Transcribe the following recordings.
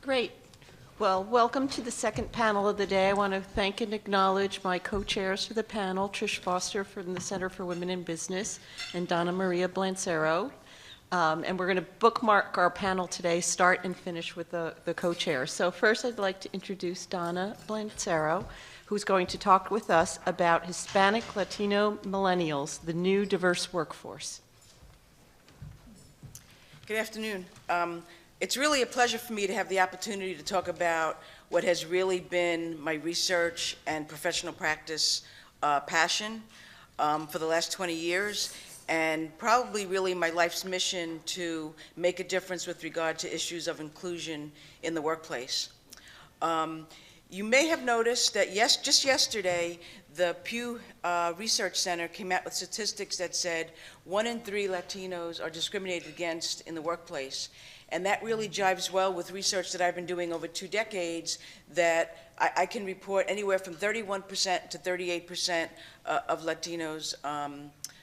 Great. Well, welcome to the second panel of the day. I want to thank and acknowledge my co-chairs for the panel, Trish Foster from the Center for Women in Business and Donna Maria Blancero. And we're going to bookmark our panel today, start and finish with the co-chairs. So first I'd like to introduce Donna Blancero, who's going to talk with us about Hispanic Latino millennials, the new diverse workforce. Good afternoon. It's really a pleasure for me to have the opportunity to talk about what has really been my research and professional practice passion for the last 20 years, and probably really my life's mission to make a difference with regard to issues of inclusion in the workplace. You may have noticed that just yesterday, the Pew Research Center came out with statistics that said 1 in 3 Latinos are discriminated against in the workplace. And that really jives well with research that I've been doing over 2 decades, that I can report anywhere from 31% to 38% of Latinos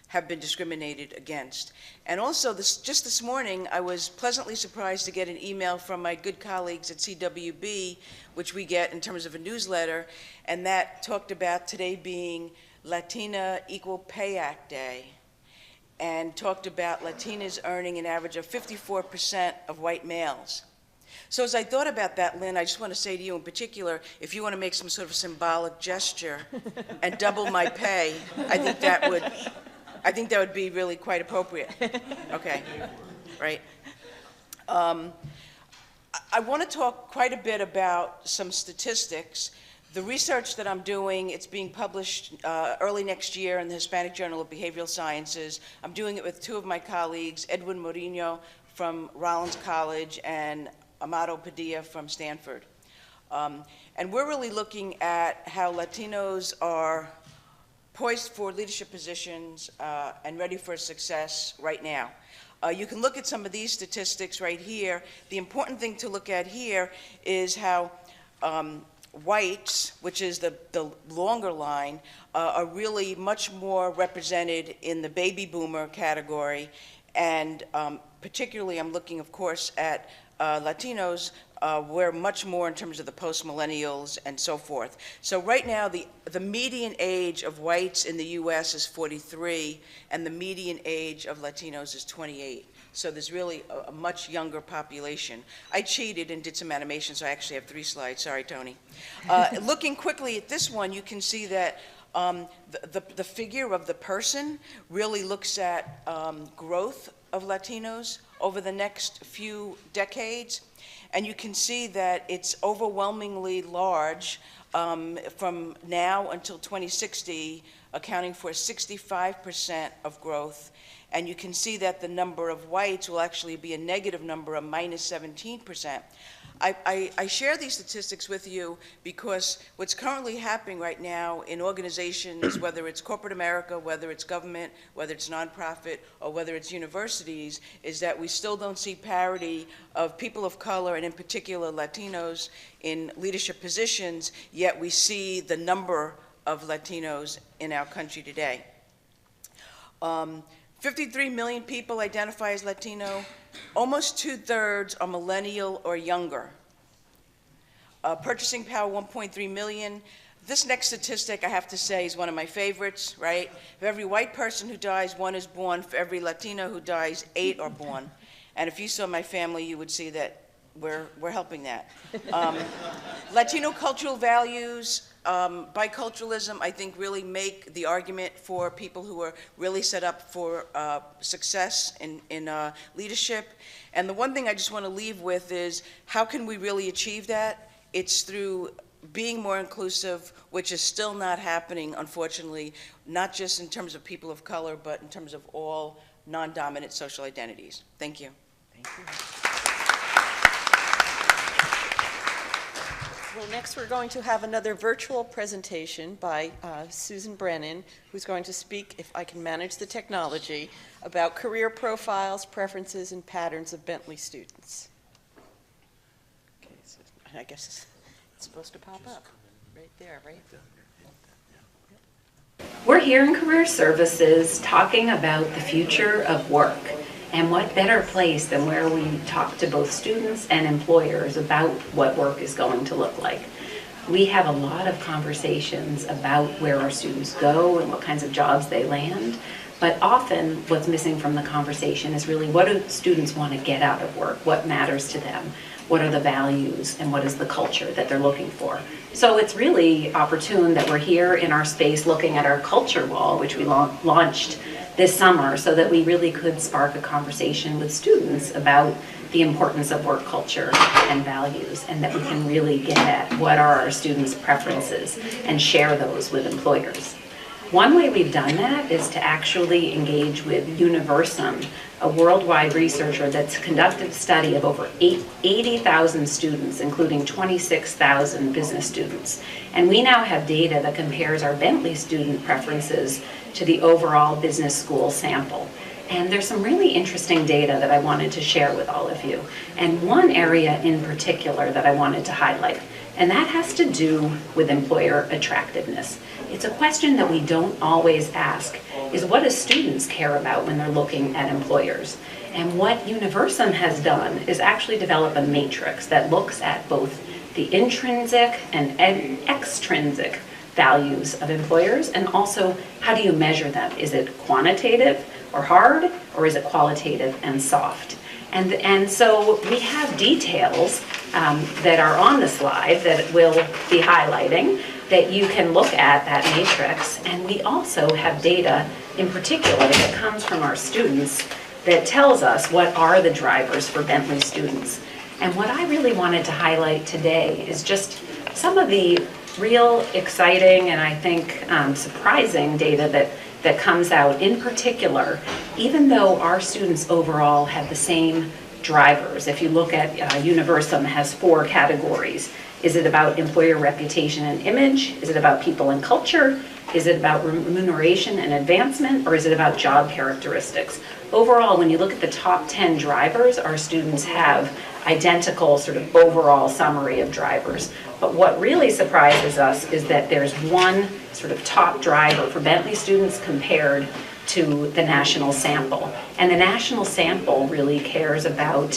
have been discriminated against. And also, just this morning, I was pleasantly surprised to get an email from my good colleagues at CWB, which we get in terms of a newsletter, and that talked about today being Latina Equal Pay Act Day, and talked about Latinas earning an average of 54% of white males. So as I thought about that, Lynn, I just want to say to you in particular, if you want to make some sort of symbolic gesture and double my pay, I think that would be really quite appropriate. Okay, right. I want to talk quite a bit about some statistics. The research that I'm doing, it's being published early next year in the Hispanic Journal of Behavioral Sciences. I'm doing it with 2 of my colleagues, Edwin Mourinho from Rollins College and Amado Padilla from Stanford. And we're really looking at how Latinos are poised for leadership positions and ready for success right now. You can look at some of these statistics right here. The important thing to look at here is how whites, which is the longer line, are really much more represented in the baby boomer category, and particularly I'm looking, of course, at Latinos. We're much more in terms of the post-millennials and so forth. So right now, the median age of whites in the US is 43, and the median age of Latinos is 28. So there's really a much younger population. I cheated and did some animation, so I actually have 3 slides. Sorry, Tony. Looking quickly at this one, you can see that the figure of the person really looks at growth of Latinos over the next few decades. And you can see that it's overwhelmingly large from now until 2060, accounting for 65% of growth. And you can see that the number of whites will actually be a negative number of minus 17%. I share these statistics with you because what's currently happening right now in organizations, whether it's corporate America, whether it's government, whether it's nonprofit, or whether it's universities, is that we still don't see parity of people of color, and in particular Latinos, in leadership positions, yet we see the number of Latinos in our country today. 53 million people identify as Latino. Almost 2/3 are millennial or younger. Purchasing power, 1.3 million. This next statistic, I have to say, is one of my favorites, right? For every white person who dies, 1 is born. For every Latino who dies, 8 are born. And if you saw my family, you would see that we're helping that. Latino cultural values, biculturalism, I think, really make the argument for people who are really set up for success in leadership. And the one thing I just want to leave with is, how can we really achieve that? It's through being more inclusive, which is still not happening, unfortunately, not just in terms of people of color, but in terms of all non-dominant social identities. Thank you. Thank you. Well, next we're going to have another virtual presentation by Susan Brennan, who's going to speak, if I can manage the technology, about career profiles, preferences, and patterns of Bentley students. Okay, so I guess it's supposed to pop up right there, right? We're here in Career Services talking about the future of work. And what better place than where we talk to both students and employers about what work is going to look like. We have a lot of conversations about where our students go and what kinds of jobs they land, but often what's missing from the conversation is really what do students want to get out of work, what matters to them, what are the values, and what is the culture that they're looking for. So it's really opportune that we're here in our space looking at our culture wall, which we launched this summer, so that we really could spark a conversation with students about the importance of work culture and values, and that we can really get at what are our students' preferences and share those with employers. One way we've done that is to actually engage with Universum, a worldwide researcher that's conducted a study of over 80,000 students, including 26,000 business students. And we now have data that compares our Bentley student preferences to the overall business school sample. And there's some really interesting data that I wanted to share with all of you. And one area in particular that I wanted to highlight, and that has to do with employer attractiveness. It's a question that we don't always ask, is what do students care about when they're looking at employers? And what Universum has done is actually develop a matrix that looks at both the intrinsic and extrinsic values of employers, and also how do you measure them? Is it quantitative or hard, or is it qualitative and soft? And so we have details that are on the slide that we'll be highlighting that you can look at that matrix. And we also have data in particular that comes from our students that tells us what are the drivers for Bentley students. And what I really wanted to highlight today is just some of the real exciting and I think surprising data that comes out. In particular, even though our students overall have the same drivers, if you look at Universum has 4 categories. Is it about employer reputation and image? Is it about people and culture? Is it about remuneration and advancement? Or is it about job characteristics? Overall, when you look at the top 10 drivers, our students have identical sort of overall summary of drivers. But what really surprises us is that there's one sort of top driver for Bentley students compared to the national sample. And the national sample really cares about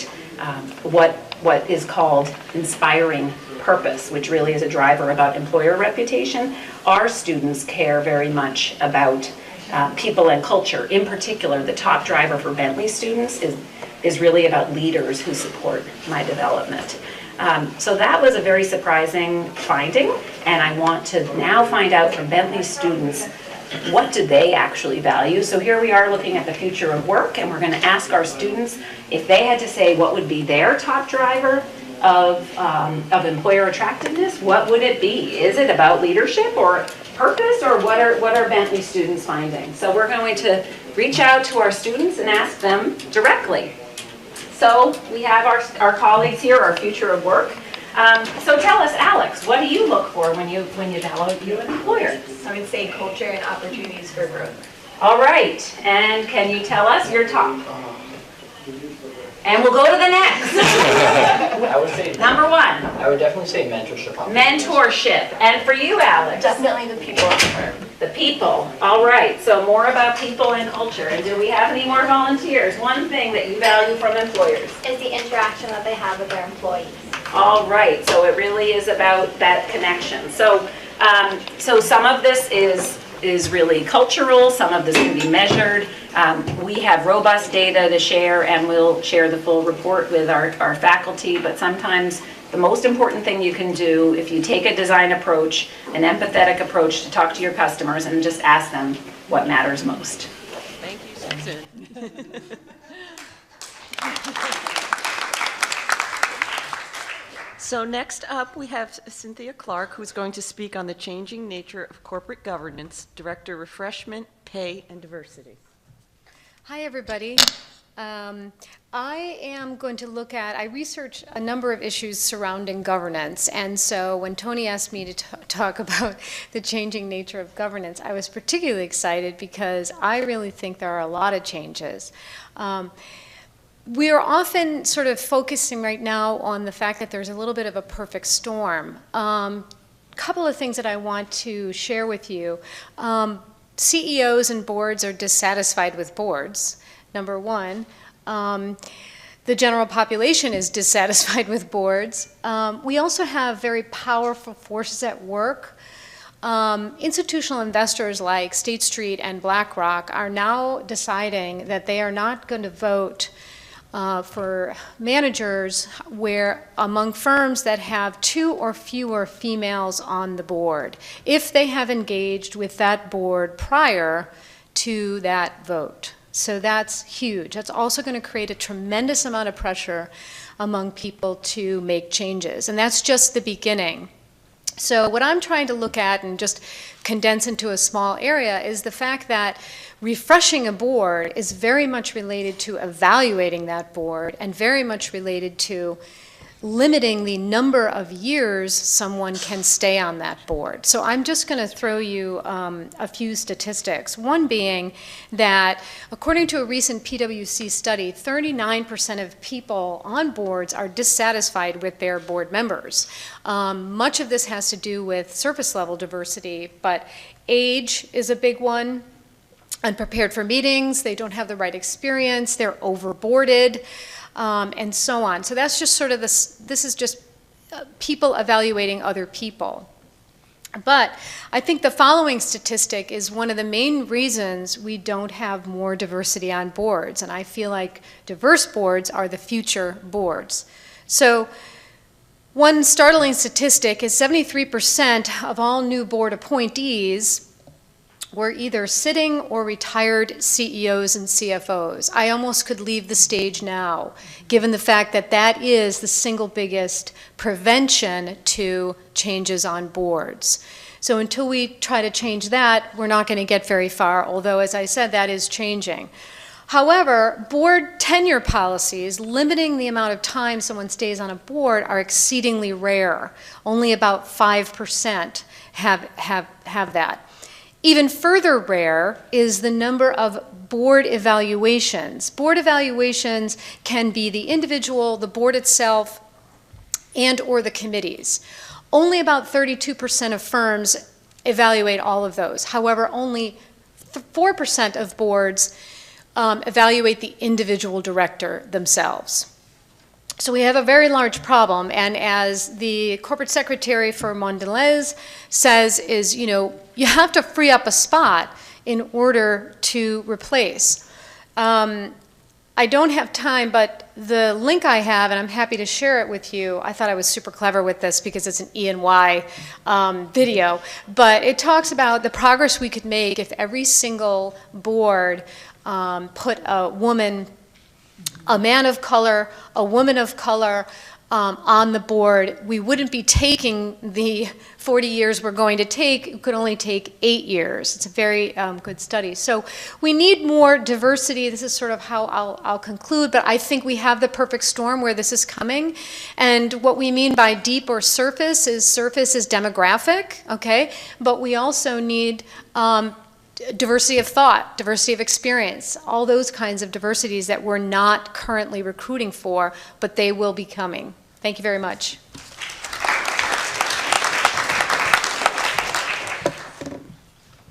what is called inspiring purpose, which really is a driver about employer reputation. Our students care very much about people and culture. In particular, the top driver for Bentley students is really about leaders who support my development. So that was a very surprising finding, and I want to now find out from Bentley students what do they actually value. So here we are looking at the future of work, and we're going to ask our students if they had to say what would be their top driver of employer attractiveness, what would it be? Is it about leadership or purpose, or what are Bentley students finding? So we're going to reach out to our students and ask them directly. So we have our colleagues here, our future of work. So tell us, Alex, what do you look for when you value an employer? I would say culture and opportunities for growth. All right, and can you tell us your top? And we'll go to the next. I would say Number 1. I would definitely say mentorship. Mentorship. And for you, Alex? Definitely the people of the firm. The people. All right, so more about people and culture. And do we have any more volunteers? One thing that you value from employers? Is the interaction that they have with their employees. All right, so it really is about that connection. So, so some of this is really cultural, some of this can be measured. We have robust data to share, and we'll share the full report with our faculty, but sometimes the most important thing you can do if you take a design approach, an empathetic approach to talk to your customers and just ask them what matters most. Thank you, Susan. So next up, we have Cynthia Clark, who's going to speak on the changing nature of corporate governance, Director Refreshment, Pay, and Diversity. Hi, everybody. I am going to look at, I researched a number of issues surrounding governance, and so when Tony asked me to talk about the changing nature of governance, I was particularly excited because I really think there are a lot of changes. We are often sort of focusing right now on the fact that there's a little bit of a perfect storm. Couple of things that I want to share with you. CEOs and boards are dissatisfied with boards, number one. The general population is dissatisfied with boards. We also have very powerful forces at work. Institutional investors like State Street and BlackRock are now deciding that they are not going to vote for managers where among firms that have 2 or fewer females on the board, if they have engaged with that board prior to that vote. So that's huge. That's also going to create a tremendous amount of pressure among people to make changes. And that's just the beginning. So what I'm trying to look at and just condense into a small area is the fact that refreshing a board is very much related to evaluating that board and very much related to limiting the number of years someone can stay on that board. So I'm just going to throw you a few statistics. One being that according to a recent PwC study, 39% of people on boards are dissatisfied with their board members. Much of this has to do with surface level diversity, but age is a big one. Unprepared for meetings, they don't have the right experience, they're overboarded. And so on. So that's just sort of this is just people evaluating other people. But I think the following statistic is one of the main reasons we don't have more diversity on boards. And I feel like diverse boards are the future boards. So one startling statistic is 73% of all new board appointees were either sitting or retired CEOs and CFOs. I almost could leave the stage now, given the fact that that is the single biggest prevention to changes on boards. So until we try to change that, we're not going to get very far, although, as I said, that is changing. However, board tenure policies limiting the amount of time someone stays on a board are exceedingly rare. Only about 5% have that. Even further rare is the number of board evaluations. Board evaluations can be the individual, the board itself, and or the committees. Only about 32% of firms evaluate all of those. However, only 4% of boards evaluate the individual director themselves. So we have a very large problem, and as the corporate secretary for Mondelez says, is, you have to free up a spot in order to replace. I don't have time, but the link I have, and I'm happy to share it with you, I thought I was super clever with this because it's an E&Y video, but it talks about the progress we could make if every single board put a woman, a man of color, a woman of color on the board. We wouldn't be taking the 40 years we're going to take. It could only take 8 years. It's a very good study. So we need more diversity. This is sort of how I'll conclude, but I think we have the perfect storm where this is coming. And what we mean by deep or surface is demographic, okay? But we also need diversity of thought, diversity of experience, all those kinds of diversities that we're not currently recruiting for, but they will be coming. Thank you very much.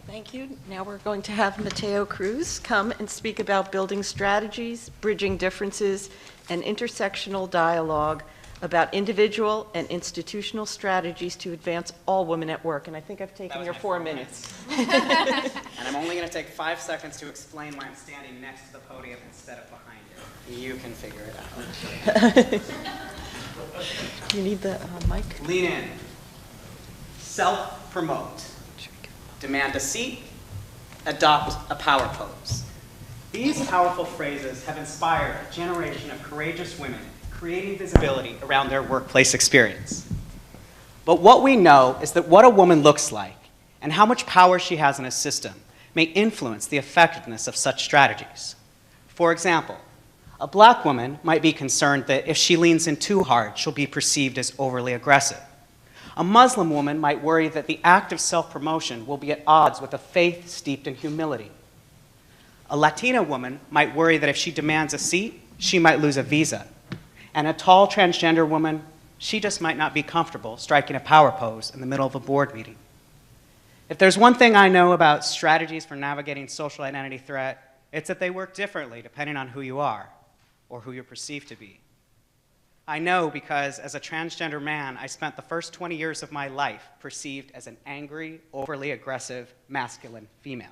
Thank you. Now we're going to have Mateo Cruz come and speak about building strategies, bridging differences, and intersectional dialogue about individual and institutional strategies to advance all women at work. And I think I've taken your 4 minutes. And I'm only going to take 5 seconds to explain why I'm standing next to the podium instead of behind it. You can figure it out. You need the mic? Lean in. Self-promote. Demand a seat. Adopt a power pose. These powerful phrases have inspired a generation of courageous women creating visibility around their workplace experience. But what we know is that what a woman looks like and how much power she has in a system may influence the effectiveness of such strategies. For example, a black woman might be concerned that if she leans in too hard, she'll be perceived as overly aggressive. A Muslim woman might worry that the act of self-promotion will be at odds with a faith steeped in humility. A Latina woman might worry that if she demands a seat, she might lose a visa. And a tall transgender woman, she just might not be comfortable striking a power pose in the middle of a board meeting. If there's one thing I know about strategies for navigating social identity threat, it's that they work differently depending on who you are. or who you're perceived to be. I know because as a transgender man, I spent the first 20 years of my life perceived as an angry, overly aggressive, masculine female.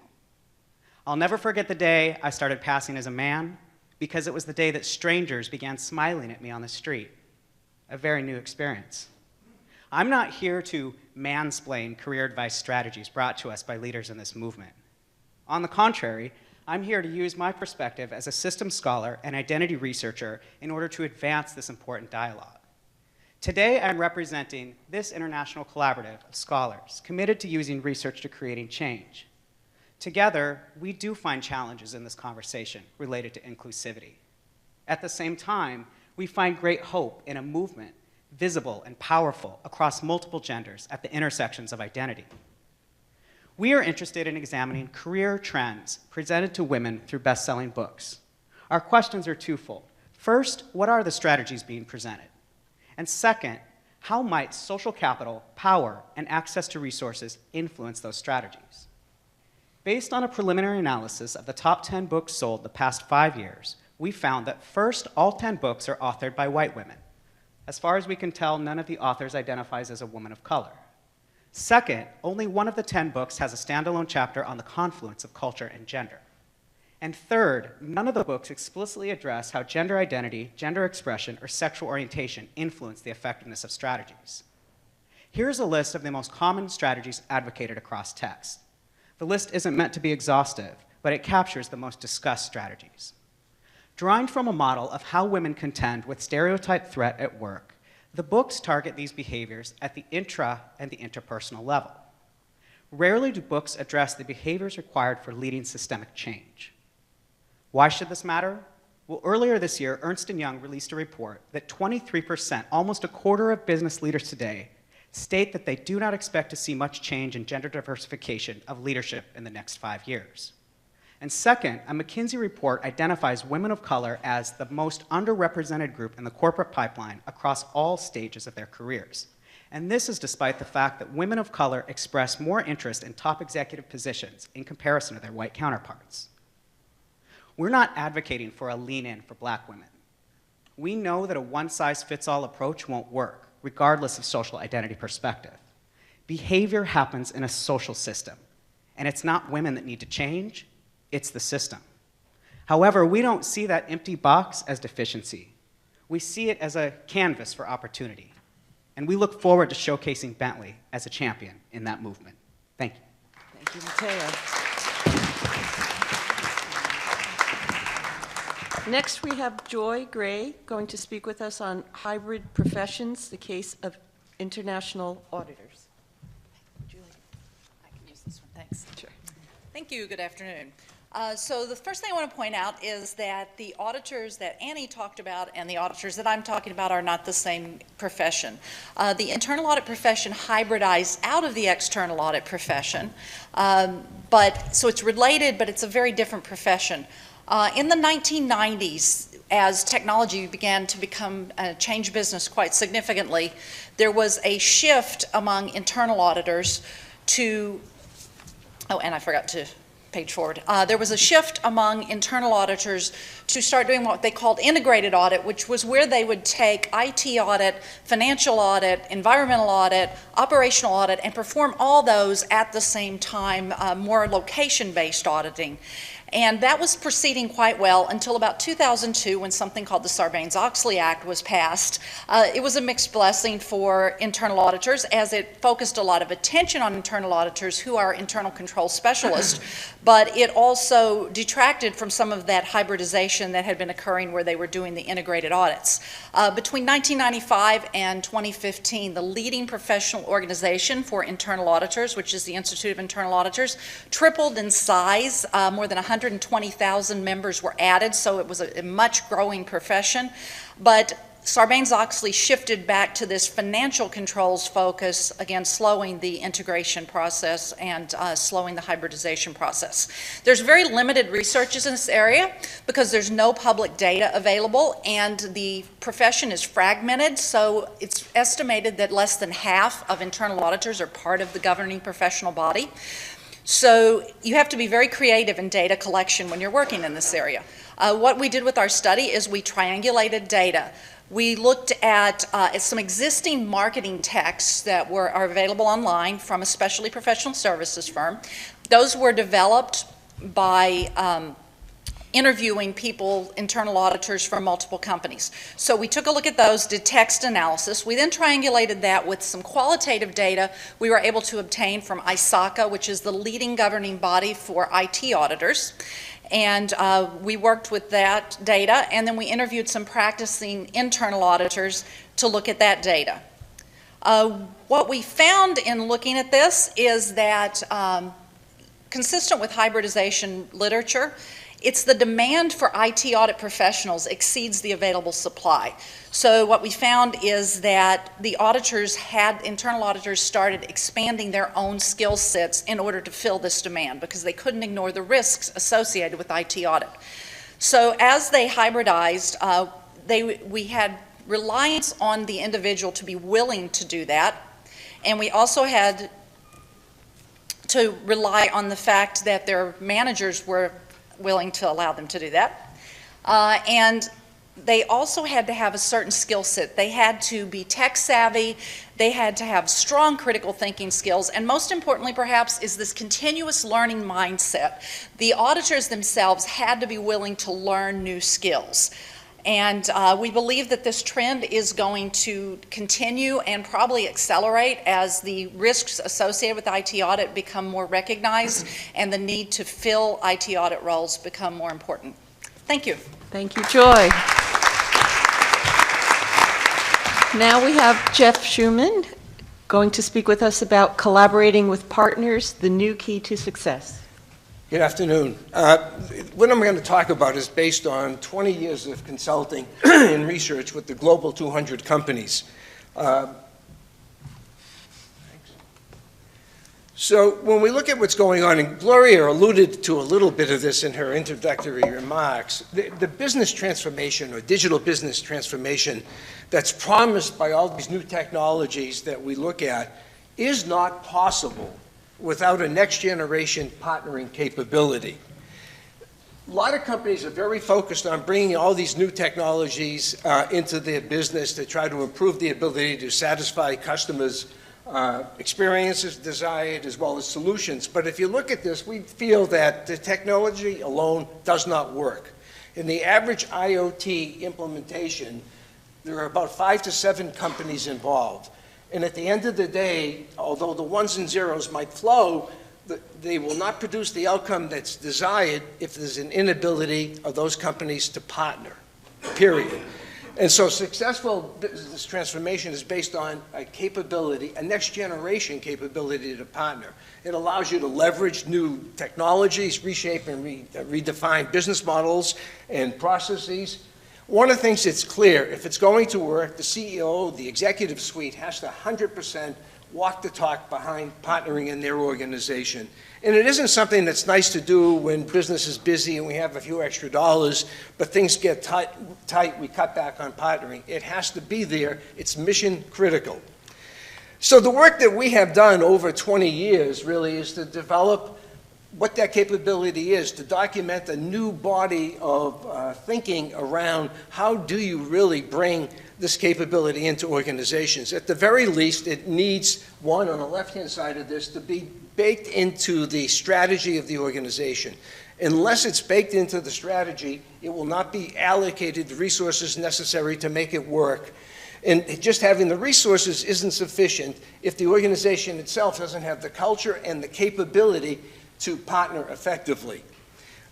I'll never forget the day I started passing as a man, because it was the day that strangers began smiling at me on the street. A very new experience. I'm not here to mansplain career advice strategies brought to us by leaders in this movement. On the contrary, I'm here to use my perspective as a systems scholar and identity researcher in order to advance this important dialogue. Today, I'm representing this international collaborative of scholars committed to using research to creating change. Together, we do find challenges in this conversation related to inclusivity. At the same time, we find great hope in a movement visible and powerful across multiple genders at the intersections of identity. We are interested in examining career trends presented to women through best-selling books. Our questions are twofold. First, what are the strategies being presented? And second, how might social capital, power, and access to resources influence those strategies? Based on a preliminary analysis of the top 10 books sold the past 5 years, we found that first, all 10 books are authored by white women. As far as we can tell, none of the authors identifies as a woman of color. Second, only one of the 10 books has a standalone chapter on the confluence of culture and gender. And third, none of the books explicitly address how gender identity, gender expression, or sexual orientation influence the effectiveness of strategies. Here's a list of the most common strategies advocated across text. The list isn't meant to be exhaustive, but it captures the most discussed strategies. Drawing from a model of how women contend with stereotype threat at work, the books target these behaviors at the intra and the interpersonal level. Rarely do books address the behaviors required for leading systemic change. Why should this matter? Well, earlier this year, Ernst & Young released a report that 23%, almost a quarter of business leaders today, state that they do not expect to see much change in gender diversification of leadership in the next 5 years. And second, a McKinsey report identifies women of color as the most underrepresented group in the corporate pipeline across all stages of their careers. And this is despite the fact that women of color express more interest in top executive positions in comparison to their white counterparts. We're not advocating for a lean-in for black women. We know that a one-size-fits-all approach won't work, regardless of social identity perspective. Behavior happens in a social system, and it's not women that need to change, it's the system. However, we don't see that empty box as deficiency. We see it as a canvas for opportunity, and we look forward to showcasing Bentley as a champion in that movement. Thank you. Thank you, Mateo. Next, we have Joy Gray going to speak with us on hybrid professions, the case of international auditors. Julie. I can use this one, thanks. Sure. Thank you, good afternoon. So the first thing I want to point out is that the auditors that Annie talked about and the auditors that I'm talking about are not the same profession. The internal audit profession hybridized out of the external audit profession, so it's related, but it's a very different profession. In the 1990s, as technology began to change business quite significantly, there was a shift among internal auditors to, oh, and I forgot to page forward. There was a shift among internal auditors to start doing what they called integrated audit, which was where they would take IT audit, financial audit, environmental audit, operational audit, and perform all those at the same time, more location-based auditing. And that was proceeding quite well until about 2002 when something called the Sarbanes-Oxley Act was passed. It was a mixed blessing for internal auditors as it focused a lot of attention on internal auditors who are internal control specialists, but it also detracted from some of that hybridization that had been occurring where they were doing the integrated audits. Between 1995 and 2015, the leading professional organization for internal auditors, which is the Institute of Internal Auditors, tripled in size. More than 120,000 members were added, so it was a much growing profession. But Sarbanes-Oxley shifted back to this financial controls focus, again slowing the integration process and slowing the hybridization process. There's very limited research in this area because there's no public data available and the profession is fragmented, so it's estimated that less than half of internal auditors are part of the governing professional body. So you have to be very creative in data collection when you're working in this area. What we did with our study is we triangulated data. We looked at some existing marketing texts that are available online from a specialty professional services firm. Those were developed by interviewing people, internal auditors from multiple companies. So we took a look at those, did text analysis. We then triangulated that with some qualitative data we were able to obtain from Assoc, which is the leading governing body for IT auditors. And we worked with that data, and then we interviewed some practicing internal auditors to look at that data. What we found in looking at this is that, consistent with hybridization literature, it's the demand for IT audit professionals exceeds the available supply. So what we found is that the internal auditors started expanding their own skill sets in order to fill this demand because they couldn't ignore the risks associated with IT audit. So as they hybridized, we had reliance on the individual to be willing to do that, and we also had to rely on the fact that their managers were willing to allow them to do that. And they also had to have a certain skill set. They had to be tech savvy, they had to have strong critical thinking skills, and most importantly perhaps is this continuous learning mindset. The auditors themselves had to be willing to learn new skills. And we believe that this trend is going to continue and probably accelerate as the risks associated with IT audit become more recognized and the need to fill IT audit roles become more important. Thank you. Thank you, Joy. Now we have Jeff Shuman going to speak with us about collaborating with partners, the new key to success. Good afternoon. What I'm going to talk about is based on 20 years of consulting and research with the global 200 companies. So when we look at what's going on, and Gloria alluded to a little bit of this in her introductory remarks, the business transformation or digital business transformation that's promised by all these new technologies that we look at is not possible without a next generation partnering capability. A lot of companies are very focused on bringing all these new technologies into their business to try to improve the ability to satisfy customers' experiences desired as well as solutions. But if you look at this, we feel that the technology alone does not work. In the average IoT implementation, there are about 5 to 7 companies involved. And at the end of the day, although the ones and zeros might flow, they will not produce the outcome that's desired if there's an inability of those companies to partner, period. And so successful business transformation is based on a capability, a next generation capability to partner. It allows you to leverage new technologies, reshape and redefine business models and processes. One of the things that's clear, if it's going to work, the CEO, the executive suite has to 100% walk the talk behind partnering in their organization. And it isn't something that's nice to do when business is busy and we have a few extra dollars, but things get tight, we cut back on partnering. It has to be there. It's mission critical. So the work that we have done over 20 years really is to develop what that capability is, to document a new body of thinking around how do you really bring this capability into organizations. At the very least, it needs, one on the left-hand side of this, to be baked into the strategy of the organization. Unless it's baked into the strategy, it will not be allocated the resources necessary to make it work. And just having the resources isn't sufficient if the organization itself doesn't have the culture and the capability to partner effectively.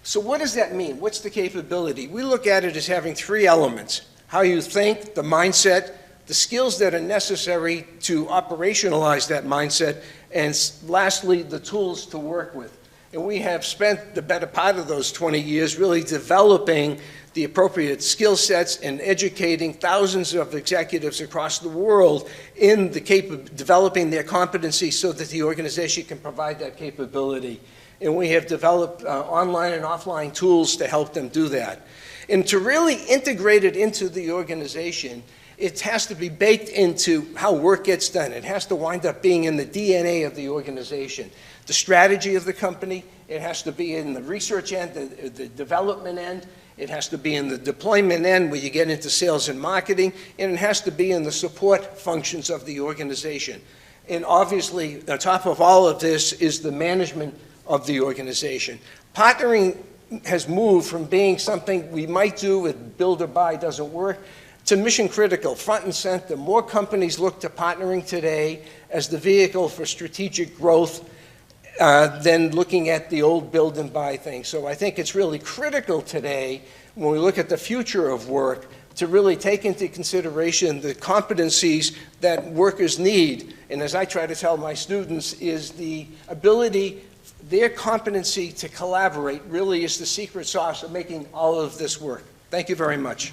So what does that mean? What's the capability? We look at it as having 3 elements: how you think, the mindset, the skills that are necessary to operationalize that mindset, and lastly, the tools to work with. And we have spent the better part of those 20 years really developing the appropriate skill sets and educating thousands of executives across the world in developing their competency so that the organization can provide that capability. And we have developed online and offline tools to help them do that. And to really integrate it into the organization, it has to be baked into how work gets done. It has to wind up being in the DNA of the organization. The strategy of the company, it has to be in the research end, the development end, it has to be in the deployment end where you get into sales and marketing, and it has to be in the support functions of the organization. And obviously, on top of all of this is the management of the organization. Partnering has moved from being something we might do with build or buy doesn't work to mission critical, front and center. More companies look to partnering today as the vehicle for strategic growth than looking at the old build and buy thing. So I think it's really critical today when we look at the future of work to really take into consideration the competencies that workers need. And as I try to tell my students, is the ability, their competency to collaborate really is the secret sauce of making all of this work. Thank you very much.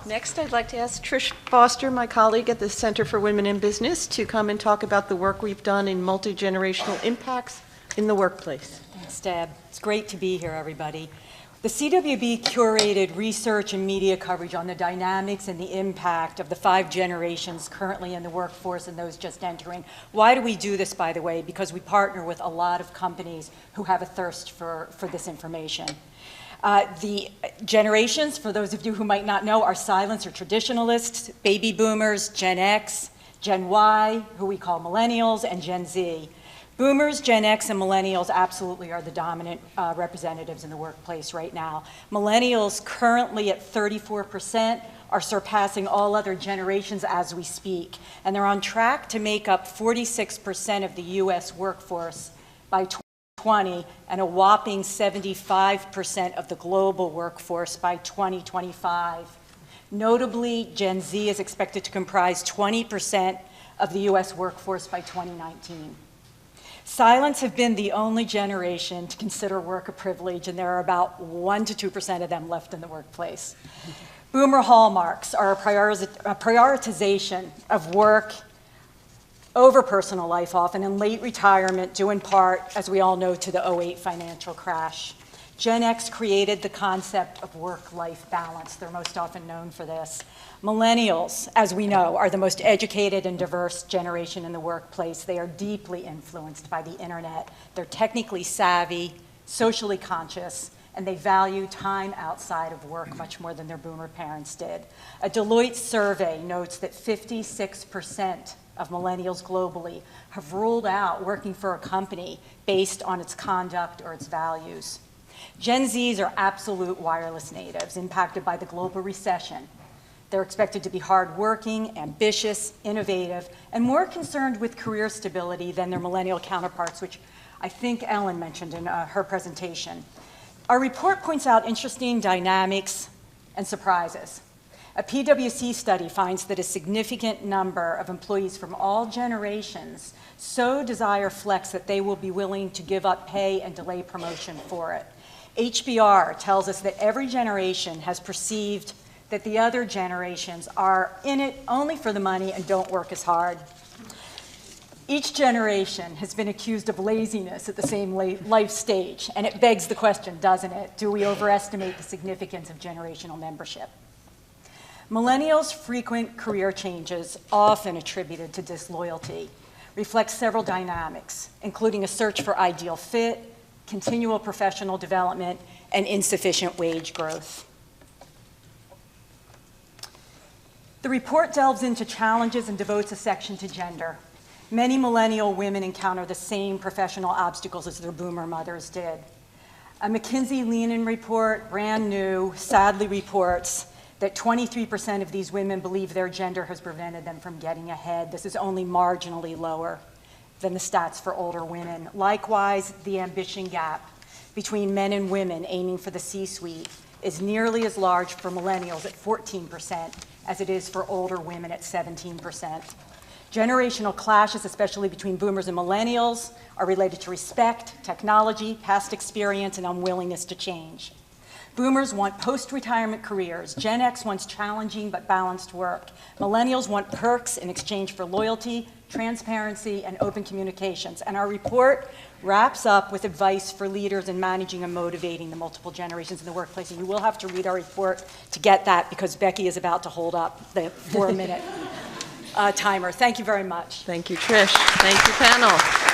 Next, I'd like to ask Trish Foster, my colleague at the Center for Women in Business, to come and talk about the work we've done in multi-generational impacts in the workplace. Thanks, Deb. It's great to be here, everybody. The CWB curated research and media coverage on the dynamics and the impact of the 5 generations currently in the workforce and those just entering. Why do we do this, by the way? Because we partner with a lot of companies who have a thirst for this information. The generations, for those of you who might not know, are silents or traditionalists, baby boomers, Gen X, Gen Y, who we call millennials, and Gen Z. Boomers, Gen X, and millennials absolutely are the dominant representatives in the workplace right now. Millennials, currently at 34%, are surpassing all other generations as we speak, and they're on track to make up 46% of the U.S. workforce by 2020, and a whopping 75% of the global workforce by 2025. Notably, Gen Z is expected to comprise 20% of the U.S. workforce by 2019. Silents have been the only generation to consider work a privilege, and there are about 1 to 2% of them left in the workplace. Boomer hallmarks are a prioritization of work over personal life, often in late retirement, due in part, as we all know, to the '08 financial crash. Gen X created the concept of work-life balance. They're most often known for this. Millennials, as we know, are the most educated and diverse generation in the workplace. They are deeply influenced by the internet. They're technically savvy, socially conscious, and they value time outside of work much more than their boomer parents did. A Deloitte survey notes that 56% of millennials globally have ruled out working for a company based on its conduct or its values. Gen Zs are absolute wireless natives impacted by the global recession. They're expected to be hardworking, ambitious, innovative, and more concerned with career stability than their millennial counterparts, which I think Ellen mentioned in her presentation. Our report points out interesting dynamics and surprises. A PwC study finds that a significant number of employees from all generations so desire flex that they will be willing to give up pay and delay promotion for it. HBR tells us that every generation has perceived that the other generations are in it only for the money and don't work as hard. Each generation has been accused of laziness at the same life stage, and it begs the question, doesn't it? Do we overestimate the significance of generational membership? Millennials' frequent career changes, often attributed to disloyalty, reflect several dynamics, including a search for ideal fit, continual professional development, and insufficient wage growth. The report delves into challenges and devotes a section to gender. Many millennial women encounter the same professional obstacles as their boomer mothers did. A McKinsey-Leanin report, brand new, sadly reports that 23% of these women believe their gender has prevented them from getting ahead. This is only marginally lower than the stats for older women. Likewise, the ambition gap between men and women aiming for the C-suite is nearly as large for millennials at 14% as it is for older women at 17%. Generational clashes, especially between boomers and millennials, are related to respect, technology, past experience, and unwillingness to change. Boomers want post-retirement careers. Gen X wants challenging but balanced work. Millennials want perks in exchange for loyalty, transparency, and open communications. And our report wraps up with advice for leaders in managing and motivating the multiple generations in the workplace. And you will have to read our report to get that, because Becky is about to hold up the 4-minute timer. Thank you very much. Thank you, Trish. Thank you, panel.